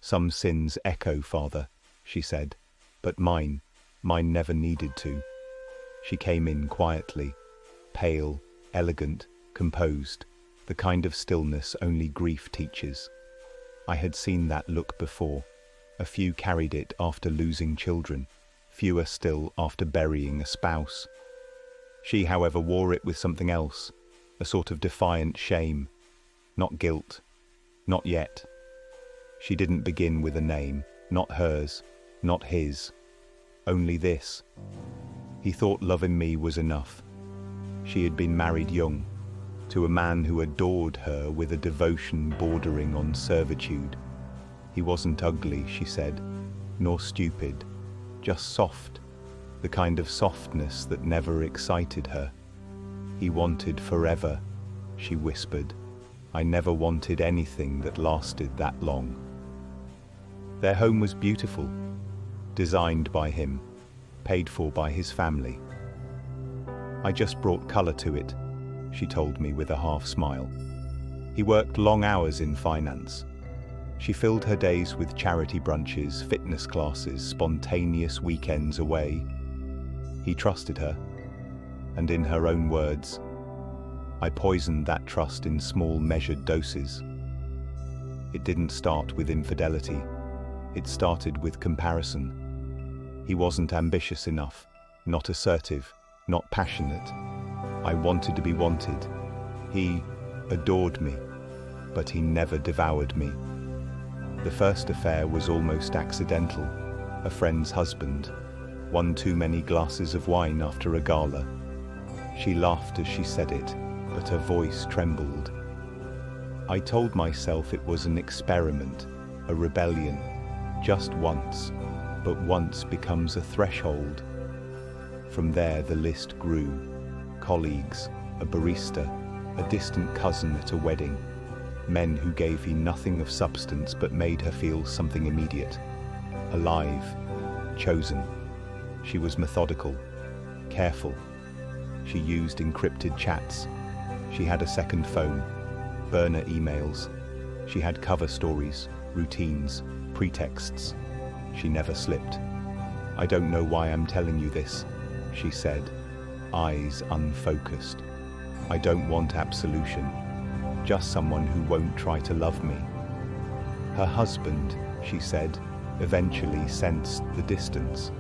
Some sins echo, Father, she said, but mine never needed to. She came in quietly, pale, elegant, composed, the kind of stillness only grief teaches. I had seen that look before. A few carried it after losing children, fewer still after burying a spouse. She, however, wore it with something else, a sort of defiant shame. Not guilt. Not yet. She didn't begin with a name, not hers, not his. Only this. He thought loving me was enough. She had been married young, to a man who adored her with a devotion bordering on servitude. He wasn't ugly, she said, nor stupid, just soft, the kind of softness that never excited her. He wanted forever, she whispered. I never wanted anything that lasted that long. Their home was beautiful, designed by him, paid for by his family. I just brought color to it, she told me with a half smile. He worked long hours in finance. She filled her days with charity brunches, fitness classes, spontaneous weekends away. He trusted her, and in her own words, I poisoned that trust in small measured doses. It didn't start with infidelity. It started with comparison. He wasn't ambitious enough, not assertive, not passionate. I wanted to be wanted. He adored me, but he never devoured me. The first affair was almost accidental. A friend's husband, one too many glasses of wine after a gala. She laughed as she said it, but her voice trembled. I told myself it was an experiment, a rebellion, just once, but once becomes a threshold. From there the list grew. Colleagues, a barista, a distant cousin at a wedding, men who gave her nothing of substance but made her feel something immediate. Alive, chosen. She was methodical, careful. She used encrypted chats. She had a second phone, burner emails. She had cover stories, routines, pretexts. She never slipped. I don't know why I'm telling you this, she said, eyes unfocused. I don't want absolution, just someone who won't try to love me. Her husband, she said, eventually sensed the distance,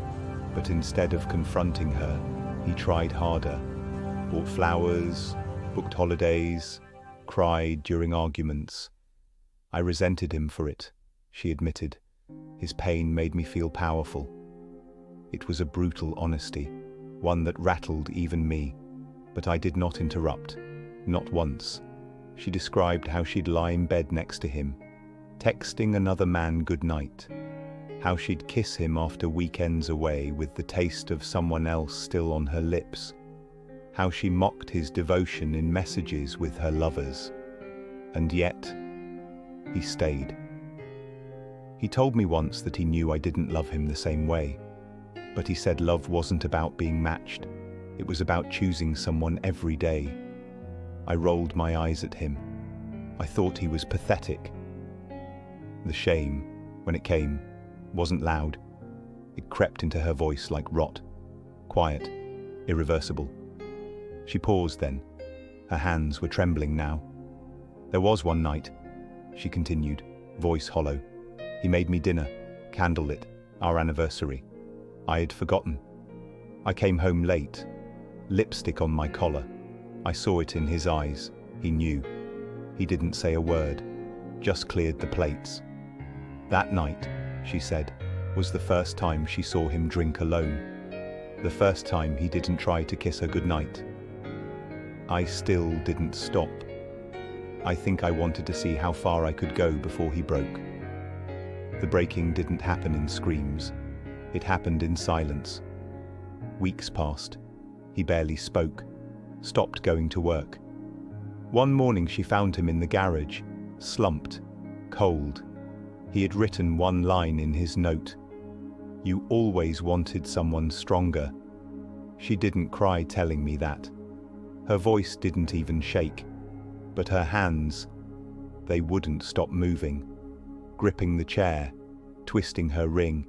but instead of confronting her, he tried harder, bought flowers, booked holidays, cried during arguments. I resented him for it, she admitted. His pain made me feel powerful. It was a brutal honesty, one that rattled even me, but I did not interrupt, not once. She described how she'd lie in bed next to him, texting another man goodnight, how she'd kiss him after weekends away with the taste of someone else still on her lips, how she mocked his devotion in messages with her lovers. And yet, he stayed. He told me once that he knew I didn't love him the same way, but he said love wasn't about being matched. It was about choosing someone every day. I rolled my eyes at him. I thought he was pathetic. The shame, when it came, wasn't loud. It crept into her voice like rot, quiet, irreversible. She paused then. Her hands were trembling now. There was one night, she continued, voice hollow. He made me dinner, candlelit, our anniversary. I had forgotten. I came home late, lipstick on my collar. I saw it in his eyes. He knew. He didn't say a word, just cleared the plates. That night, she said, was the first time she saw him drink alone. The first time he didn't try to kiss her goodnight. I still didn't stop. I think I wanted to see how far I could go before he broke. The breaking didn't happen in screams. It happened in silence. Weeks passed. He barely spoke, stopped going to work. One morning she found him in the garage, slumped, cold. He had written one line in his note. You always wanted someone stronger. She didn't cry telling me that. Her voice didn't even shake, but her hands, they wouldn't stop moving. gripping the chair, twisting her ring.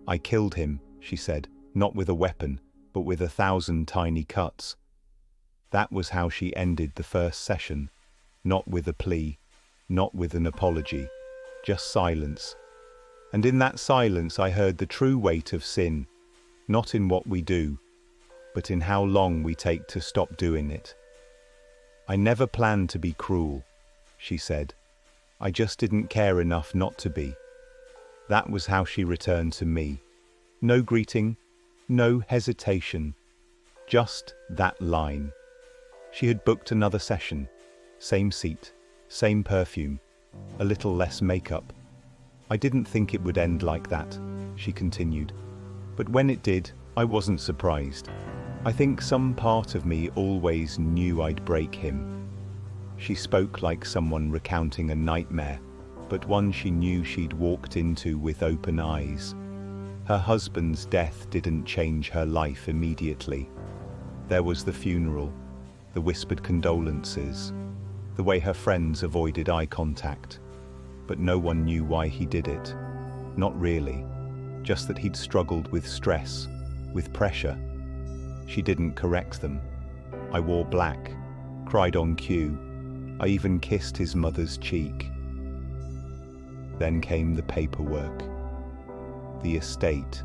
"I killed him," she said, "not with a weapon, but with 1,000 tiny cuts." That was how she ended the first session, not with a plea, not with an apology, just silence. And in that silence I heard the true weight of sin, not in what we do, but in how long we take to stop doing it. "I never planned to be cruel," she said. "I just didn't care enough not to be." That was how she returned to me. No greeting, no hesitation, just that line. She had booked another session, same seat, same perfume, a little less makeup. "I didn't think it would end like that," she continued. "But when it did, I wasn't surprised. I think some part of me always knew I'd break him." She spoke like someone recounting a nightmare, but one she knew she'd walked into with open eyes. Her husband's death didn't change her life immediately. There was the funeral, the whispered condolences, the way her friends avoided eye contact. But no one knew why he did it. Not really, just that he'd struggled with stress, with pressure. She didn't correct them. I wore black, cried on cue. I even kissed his mother's cheek. Then came the paperwork, the estate,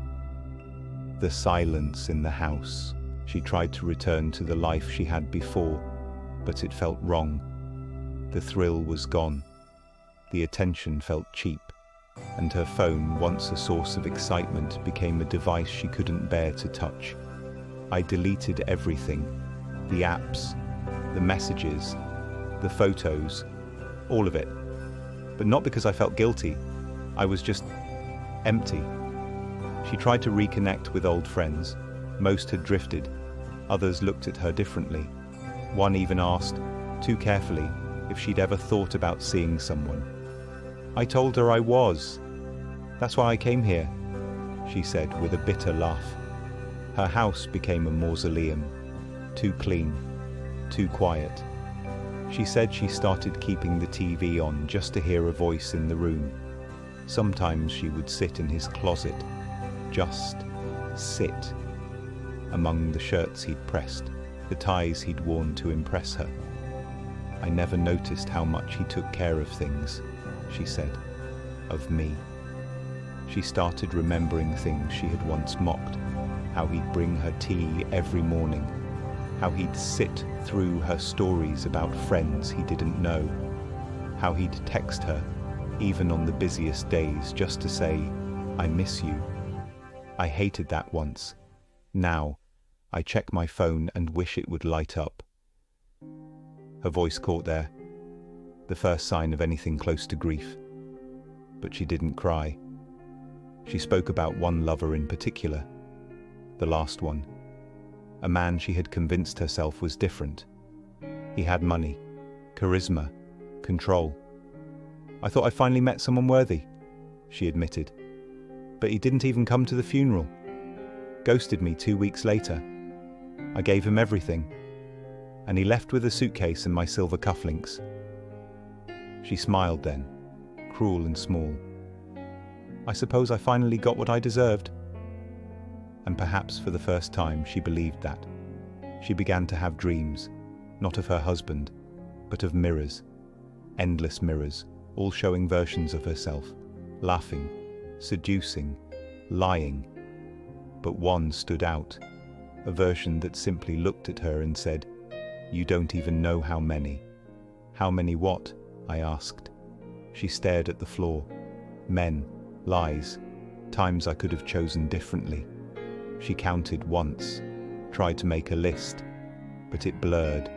the silence in the house. She tried to return to the life she had before, but it felt wrong. The thrill was gone. The attention felt cheap, and her phone, once a source of excitement, became a device she couldn't bear to touch. I deleted everything, the apps, the messages, the photos, all of it. But not because I felt guilty. I was just empty. She tried to reconnect with old friends. Most had drifted. Others looked at her differently. One even asked, too carefully, if she'd ever thought about seeing someone. I told her I was. "That's why I came here," she said with a bitter laugh. Her house became a mausoleum, too clean, too quiet. She said she started keeping the TV on just to hear a voice in the room. Sometimes she would sit in his closet, just sit, among the shirts he'd pressed, the ties he'd worn to impress her. "I never noticed how much he took care of things," she said, "of me." She started remembering things she had once mocked, how he'd bring her tea every morning, how he'd sit through her stories about friends he didn't know, how he'd text her, even on the busiest days, just to say, "I miss you." I hated that once. Now, I check my phone and wish it would light up. Her voice caught there, the first sign of anything close to grief. But she didn't cry. She spoke about one lover in particular, the last one. A man she had convinced herself was different. He had money, charisma, control. "I thought I finally met someone worthy," she admitted. "But he didn't even come to the funeral. Ghosted me 2 weeks later. I gave him everything, and he left with a suitcase and my silver cufflinks." She smiled then, cruel and small. "I suppose I finally got what I deserved." And perhaps for the first time she believed that. She began to have dreams, not of her husband, but of mirrors, endless mirrors, all showing versions of herself, laughing, seducing, lying. But one stood out, a version that simply looked at her and said, "You don't even know how many." "How many what?" I asked. She stared at the floor. Men, lies, times I could have chosen differently. She counted once, tried to make a list, but it blurred.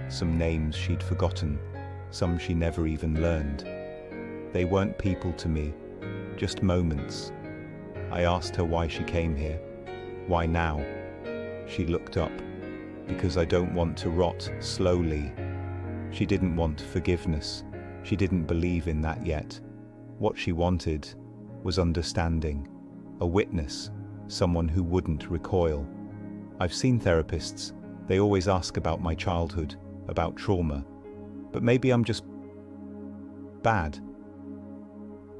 Some names she'd forgotten, some she never even learned. They weren't people to me, just moments. I asked her why she came here. Why now? She looked up. "Because I don't want to rot slowly." She didn't want forgiveness. She didn't believe in that yet. What she wanted was understanding, a witness, someone who wouldn't recoil. I've seen therapists. They always ask about my childhood, about trauma. But maybe I'm just bad.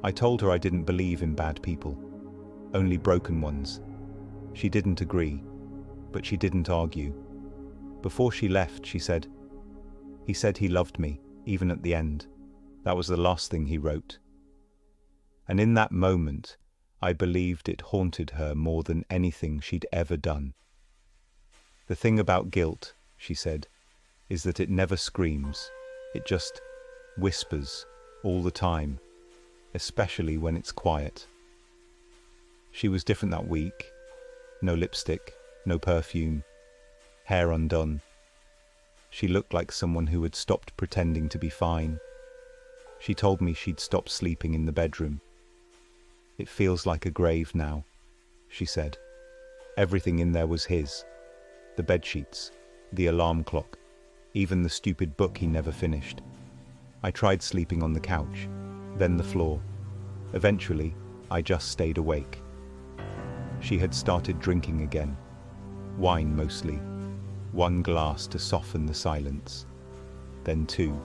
I told her I didn't believe in bad people, only broken ones. She didn't agree, but she didn't argue. Before she left, she said, "He said he loved me, even at the end. That was the last thing he wrote." And in that moment, I believed it haunted her more than anything she'd ever done. "The thing about guilt," she said, "is that it never screams. It just whispers all the time, especially when it's quiet." She was different that week. No lipstick, no perfume, hair undone. She looked like someone who had stopped pretending to be fine. She told me she'd stopped sleeping in the bedroom. "It feels like a grave now," she said. Everything in there was his. The bedsheets, the alarm clock, even the stupid book he never finished. I tried sleeping on the couch, then the floor. Eventually, I just stayed awake. She had started drinking again. Wine mostly. 1 glass to soften the silence. Then 2.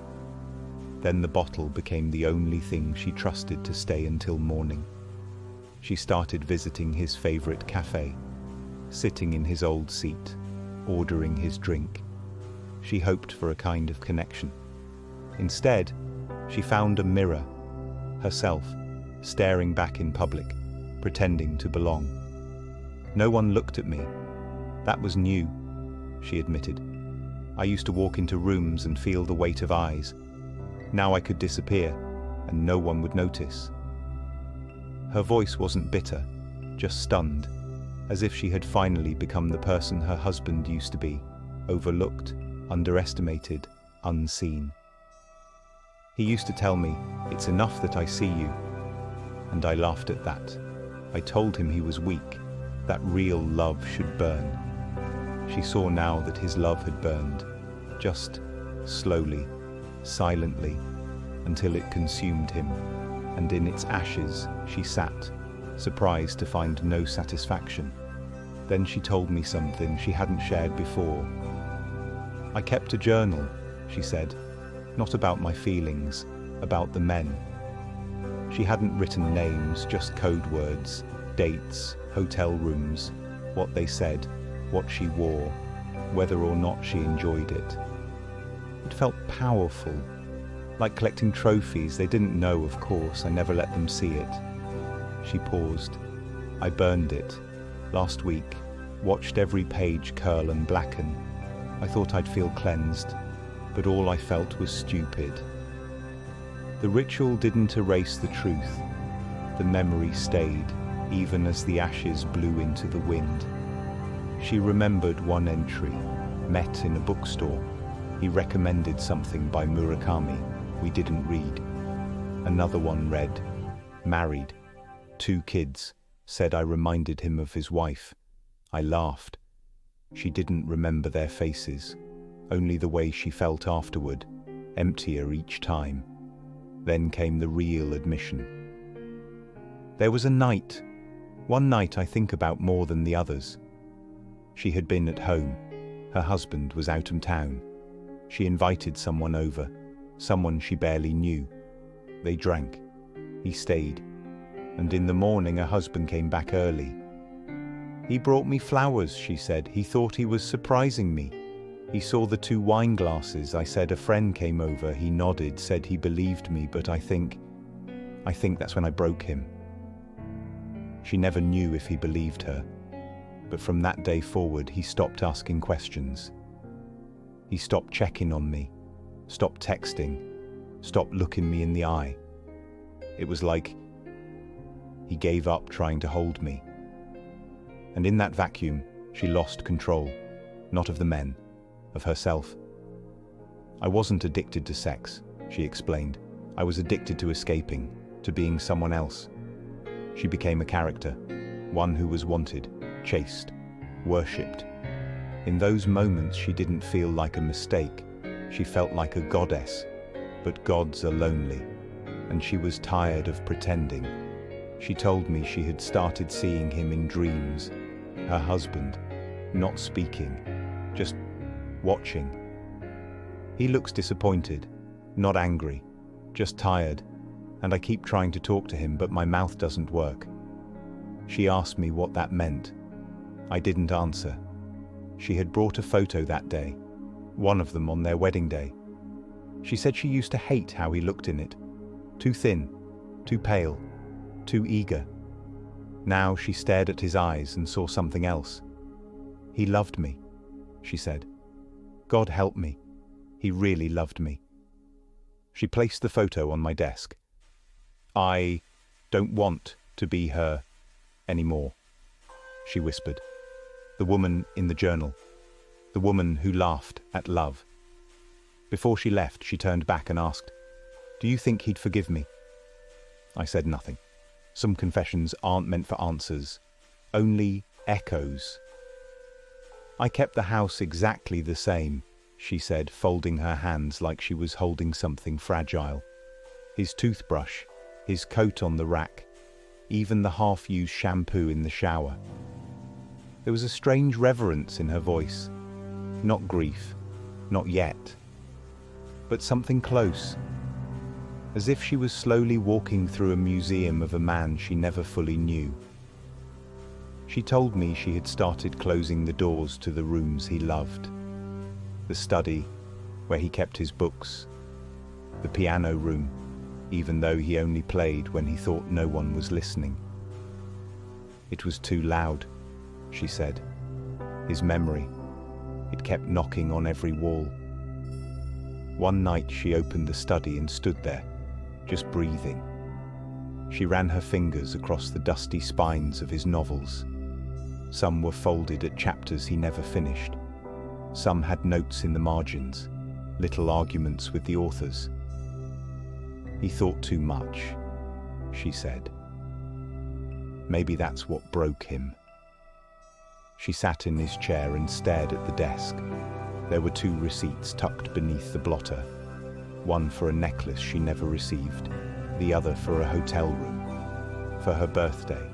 Then the bottle became the only thing she trusted to stay until morning. She started visiting his favorite cafe, sitting in his old seat, ordering his drink. She hoped for a kind of connection. Instead, she found a mirror, herself, staring back in public, pretending to belong. "No one looked at me. That was new," she admitted. "I used to walk into rooms and feel the weight of eyes. Now I could disappear, and no one would notice." Her voice wasn't bitter, just stunned, as if she had finally become the person her husband used to be, overlooked, underestimated, unseen. "He used to tell me, 'It's enough that I see you.' And I laughed at that. I told him he was weak, that real love should burn." She saw now that his love had burned, just slowly, silently, until it consumed him, and in its ashes she sat, surprised to find no satisfaction. Then she told me something she hadn't shared before. "I kept a journal," she said, "not about my feelings, about the men." She hadn't written names, just code words, dates, hotel rooms, what they said, what she wore, whether or not she enjoyed it. It felt powerful, like collecting trophies they didn't know, of course. I never let them see it. She paused. "I burned it. Last week. Watched every page curl and blacken. I thought I'd feel cleansed, but all I felt was stupid." The ritual didn't erase the truth. The memory stayed, even as the ashes blew into the wind. She remembered one entry, met in a bookstore. He recommended something by Murakami we didn't read. Another one read, "Married, 2 kids, said I reminded him of his wife." I laughed. She didn't remember their faces, only the way she felt afterward, emptier each time. Then came the real admission. There was one night I think about more than the others. She had been at home. Her husband was out of town. She invited someone over, someone she barely knew. They drank. He stayed. And in the morning, her husband came back early. "He brought me flowers," she said. "He thought he was surprising me. He saw the 2 wine glasses. I said a friend came over. He nodded, said he believed me, but I think that's when I broke him." She never knew if he believed her, but from that day forward, he stopped asking questions. He stopped checking on me, stopped texting, stopped looking me in the eye. It was like he gave up trying to hold me. And in that vacuum, she lost control, not of the men, of herself. "I wasn't addicted to sex," she explained. "I was addicted to escaping, to being someone else." She became a character, one who was wanted, chased, worshipped. In those moments, she didn't feel like a mistake. She felt like a goddess. But gods are lonely, and she was tired of pretending. She told me she had started seeing him in dreams, her husband, not speaking, just watching. He looks disappointed, not angry, just tired, and I keep trying to talk to him, but my mouth doesn't work. She asked me what that meant. I didn't answer. She had brought a photo that day, one of them on their wedding day. She said she used to hate how he looked in it. Too thin, too pale, too eager. Now she stared at his eyes and saw something else. He loved me, she said. God help me. He really loved me. She placed the photo on my desk. I don't want to be her anymore, she whispered. The woman in the journal. The woman who laughed at love. Before she left, she turned back and asked, "Do you think he'd forgive me?" I said nothing. Some confessions aren't meant for answers, only echoes. I kept the house exactly the same, she said, folding her hands like she was holding something fragile. His toothbrush, his coat on the rack, even the half-used shampoo in the shower. There was a strange reverence in her voice. Not grief, not yet, but something close. As if she was slowly walking through a museum of a man she never fully knew. She told me she had started closing the doors to the rooms he loved. The study, where he kept his books. The piano room, even though he only played when he thought no one was listening. It was too loud, she said. His memory, it kept knocking on every wall. One night she opened the study and stood there, just breathing. She ran her fingers across the dusty spines of his novels. Some were folded at chapters he never finished. Some had notes in the margins, little arguments with the authors. He thought too much, she said. Maybe that's what broke him. She sat in his chair and stared at the desk. There were 2 receipts tucked beneath the blotter. One for a necklace she never received, the other for a hotel room, for her birthday,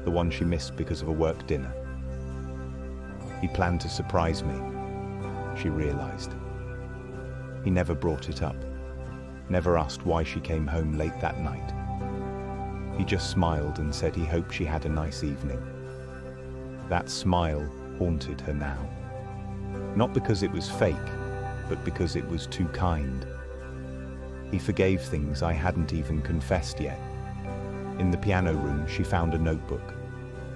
the one she missed because of a work dinner. He planned to surprise me, she realized. He never brought it up, never asked why she came home late that night. He just smiled and said he hoped she had a nice evening. That smile haunted her now. Not because it was fake, but because it was too kind. He forgave things I hadn't even confessed yet. In the piano room, she found a notebook,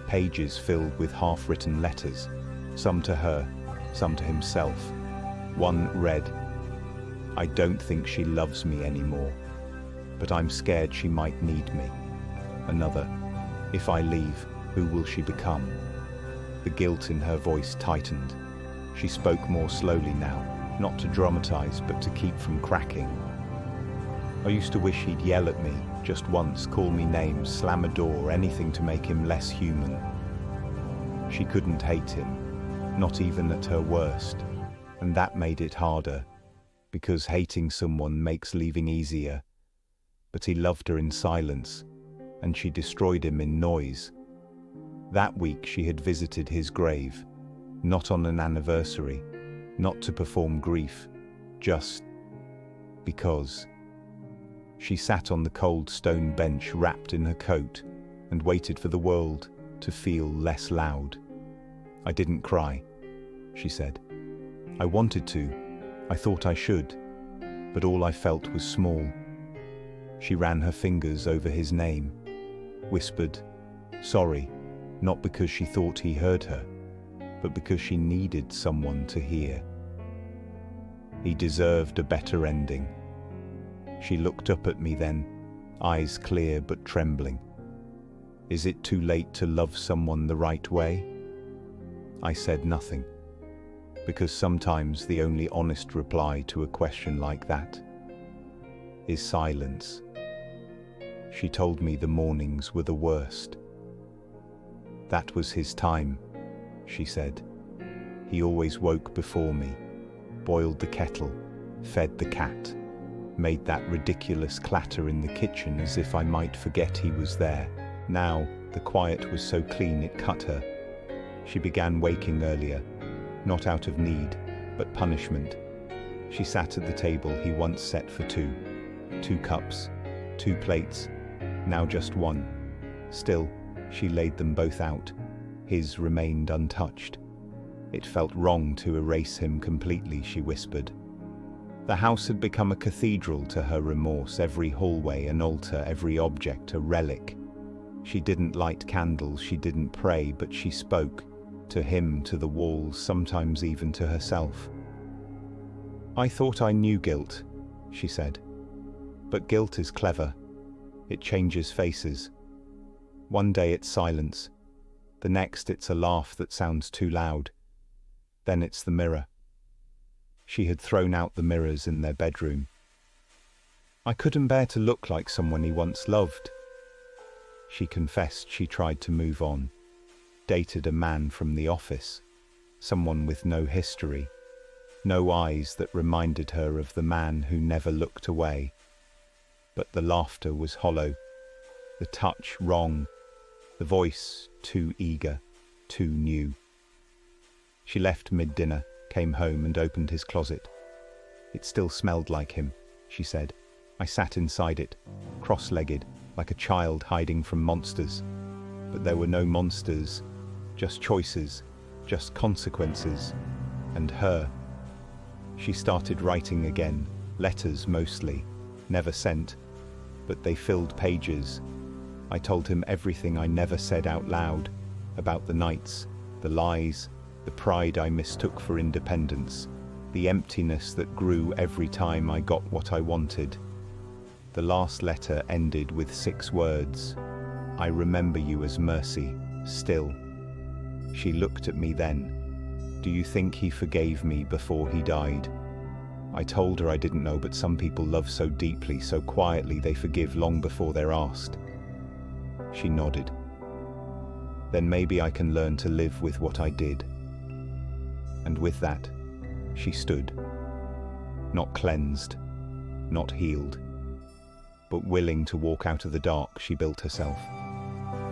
pages filled with half-written letters, some to her, some to himself. One read, "I don't think she loves me anymore, but I'm scared she might need me." Another, "If I leave, who will she become?" The guilt in her voice tightened. She spoke more slowly now, not to dramatize, but to keep from cracking. I used to wish he'd yell at me, just once, call me names, slam a door, anything to make him less human. She couldn't hate him, not even at her worst, and that made it harder, because hating someone makes leaving easier. But he loved her in silence, and she destroyed him in noise. That week she had visited his grave, not on an anniversary, not to perform grief, just because. She sat on the cold stone bench wrapped in her coat and waited for the world to feel less loud. "I didn't cry," she said. "I wanted to, I thought I should, but all I felt was small." She ran her fingers over his name, whispered, "Sorry," not because she thought he heard her, but because she needed someone to hear. He deserved a better ending. She looked up at me then, eyes clear but trembling. "Is it too late to love someone the right way?" I said nothing, because sometimes the only honest reply to a question like that is silence. She told me the mornings were the worst. That was his time, she said. He always woke before me, boiled the kettle, fed the cat, made that ridiculous clatter in the kitchen as if I might forget he was there. Now, the quiet was so clean it cut her. She began waking earlier, not out of need, but punishment. She sat at the table he once set for two. 2 cups, 2 plates, now just 1. Still, she laid them both out. His remained untouched. It felt wrong to erase him completely, she whispered. The house had become a cathedral to her remorse, every hallway an altar, every object a relic. She didn't light candles, she didn't pray, but she spoke. To him, to the walls, sometimes even to herself. I thought I knew guilt, she said. But guilt is clever. It changes faces. One day it's silence. The next it's a laugh that sounds too loud. Then it's the mirror. She had thrown out the mirrors in their bedroom. I couldn't bear to look like someone he once loved. She confessed she tried to move on. Dated a man from the office. Someone with no history. No eyes that reminded her of the man who never looked away. But the laughter was hollow. The touch wrong. The voice too eager, too new. She left mid-dinner, came home and opened his closet. It still smelled like him, she said. I sat inside it, cross-legged, like a child hiding from monsters. But there were no monsters, just choices, just consequences, and her. She started writing again, letters mostly, never sent, but they filled pages. I told him everything I never said out loud, about the nights, the lies, the pride I mistook for independence, the emptiness that grew every time I got what I wanted. The last letter ended with 6 words. I remember you as Mercy, still. She looked at me then. Do you think he forgave me before he died? I told her I didn't know, but some people love so deeply, so quietly, they forgive long before they're asked. She nodded. Then maybe I can learn to live with what I did. And with that, she stood. Not cleansed, not healed, but willing to walk out of the dark she built herself.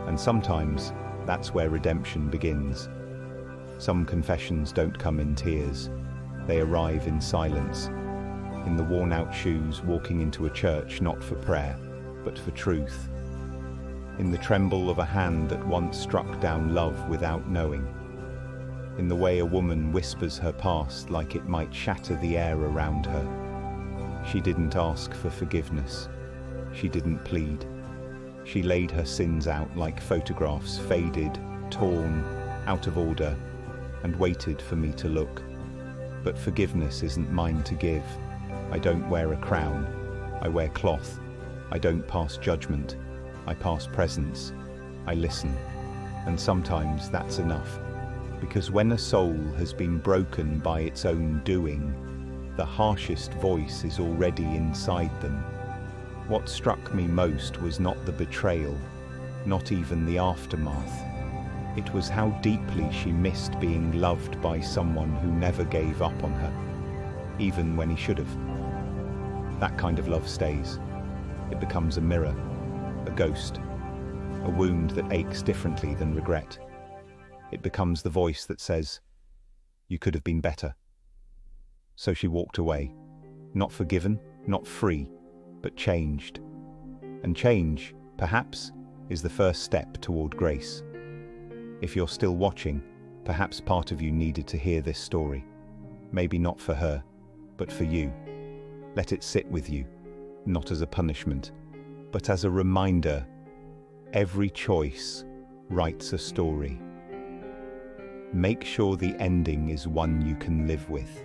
And sometimes, that's where redemption begins. Some confessions don't come in tears. They arrive in silence, in the worn-out shoes walking into a church not for prayer, but for truth. In the tremble of a hand that once struck down love without knowing. In the way a woman whispers her past like it might shatter the air around her. She didn't ask for forgiveness. She didn't plead. She laid her sins out like photographs, faded, torn, out of order, and waited for me to look. But forgiveness isn't mine to give. I don't wear a crown. I wear cloth. I don't pass judgment. I pass presence. I listen. And sometimes that's enough. Because when a soul has been broken by its own doing, the harshest voice is already inside them. What struck me most was not the betrayal, not even the aftermath. It was how deeply she missed being loved by someone who never gave up on her, even when he should have. That kind of love stays. It becomes a mirror, a ghost, a wound that aches differently than regret. It becomes the voice that says, "You could have been better." So she walked away, not forgiven, not free, but changed. And change, perhaps, is the first step toward grace. If you're still watching, perhaps part of you needed to hear this story. Maybe not for her, but for you. Let it sit with you, not as a punishment, but as a reminder. Every choice writes a story. Make sure the ending is one you can live with.